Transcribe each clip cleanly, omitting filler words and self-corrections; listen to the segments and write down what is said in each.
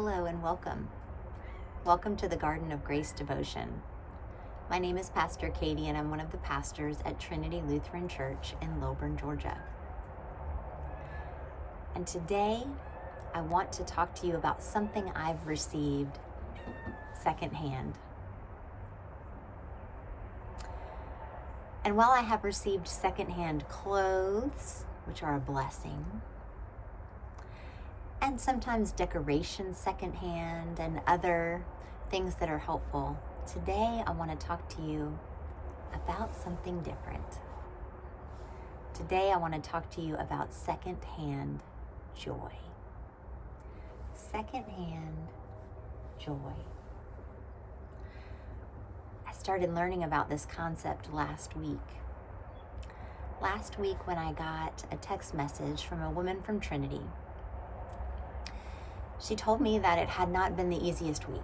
Hello and welcome. Welcome to the Garden of Grace devotion. My name is Pastor Katie and I'm one of the pastors at Trinity Lutheran Church in Lilburn, Georgia. And today I want to talk to you about something I've received secondhand. And while I have received secondhand clothes, which are a blessing, and sometimes decorations secondhand and other things that are helpful, today I want to talk to you about something different. Today I want to talk to you about secondhand joy. Secondhand joy. I started learning about this concept last week. Last week when I got a text message from a woman from Trinity. She told me that it had not been the easiest week,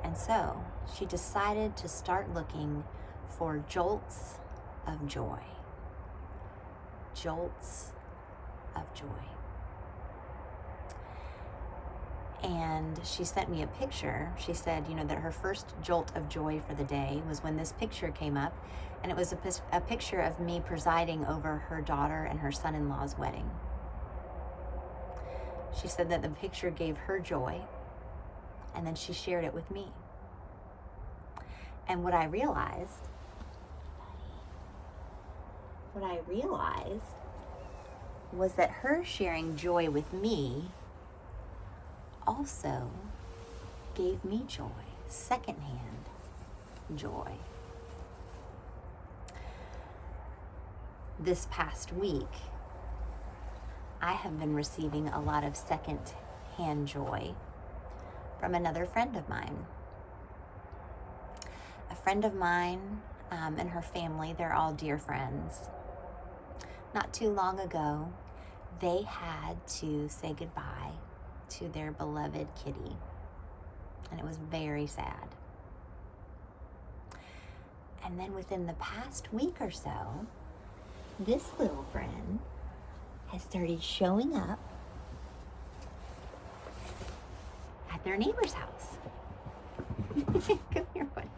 and so she decided to start looking for jolts of joy. Jolts of joy. And she sent me a picture. She said, that her first jolt of joy for the day was when this picture came up, and it was a picture of me presiding over her daughter and her son-in-law's wedding. She said that the picture gave her joy, and then she shared it with me. And what I realized was that her sharing joy with me also gave me joy, secondhand joy. This past week, I have been receiving a lot of second-hand joy from another friend of mine. A friend of mine and her family, they're all dear friends. Not too long ago, they had to say goodbye to their beloved kitty, and it was very sad. And then within the past week or so, this little friend has started showing up at their neighbor's house. Come here, buddy.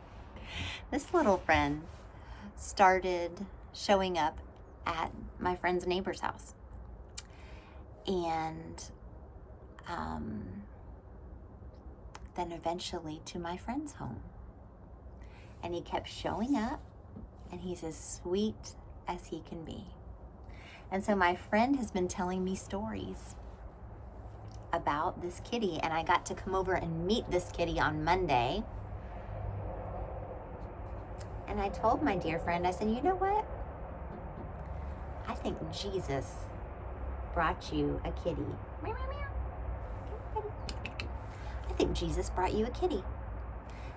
This little friend started showing up at my friend's neighbor's house. And then eventually to my friend's home. And he kept showing up, and he's as sweet as he can be. And so my friend has been telling me stories about this kitty, and I got to come over and meet this kitty on Monday. And I told my dear friend, I said, you know what? I think Jesus brought you a kitty. Meow, meow, meow. I think Jesus brought you a kitty.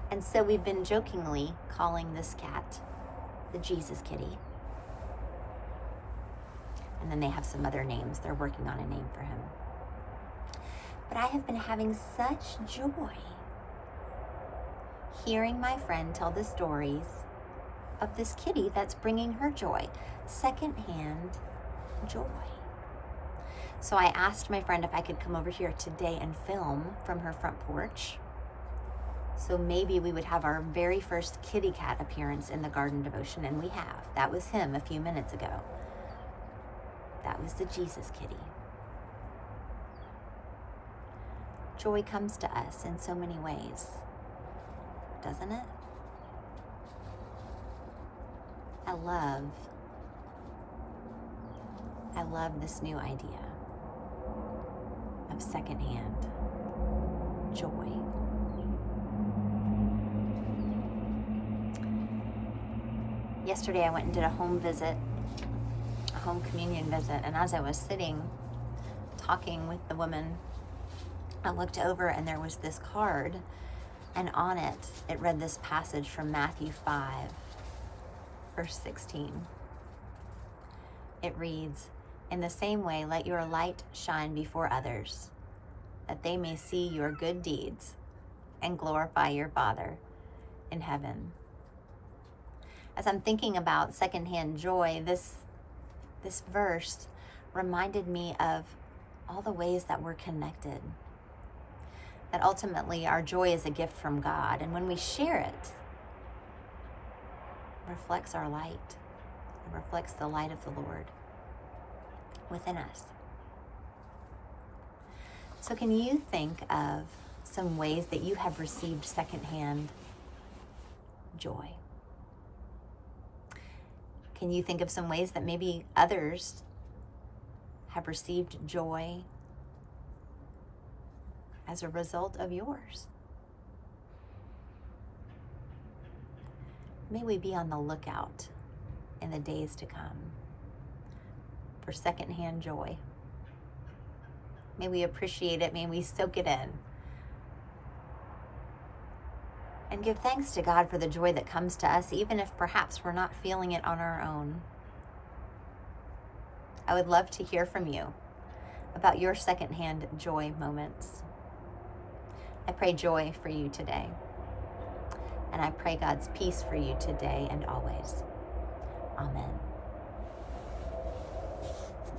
And so we've been jokingly calling this cat the Jesus kitty. And then they have some other names. They're working on a name for him. But I have been having such joy hearing my friend tell the stories of this kitty that's bringing her joy. Secondhand joy. So I asked my friend if I could come over here today and film from her front porch. So maybe we would have our very first kitty cat appearance in the garden devotion, and we have. That was him a few minutes ago. That was the Jesus kitty. Joy comes to us in so many ways, doesn't it? I love this new idea of secondhand joy. Yesterday I went and did a home visit, a home communion visit, and as I was sitting talking with the woman, I looked over and there was this card, and on it read this passage from Matthew 5, verse 16. It reads, "In the same way, let your light shine before others, that they may see your good deeds and glorify your Father in heaven." As I'm thinking about secondhand joy, this verse reminded me of all the ways that we're connected. that ultimately our joy is a gift from God. And when we share it, it reflects our light. It reflects the light of the Lord within us. So can you think of some ways that you have received secondhand joy? Can you think of some ways that maybe others have received joy as a result of yours? May we be on the lookout in the days to come for secondhand joy. May we appreciate it. May we soak it in. And give thanks to God for the joy that comes to us, even if perhaps we're not feeling it on our own. I would love to hear from you about your secondhand joy moments. I pray joy for you today. And I pray God's peace for you today and always. Amen.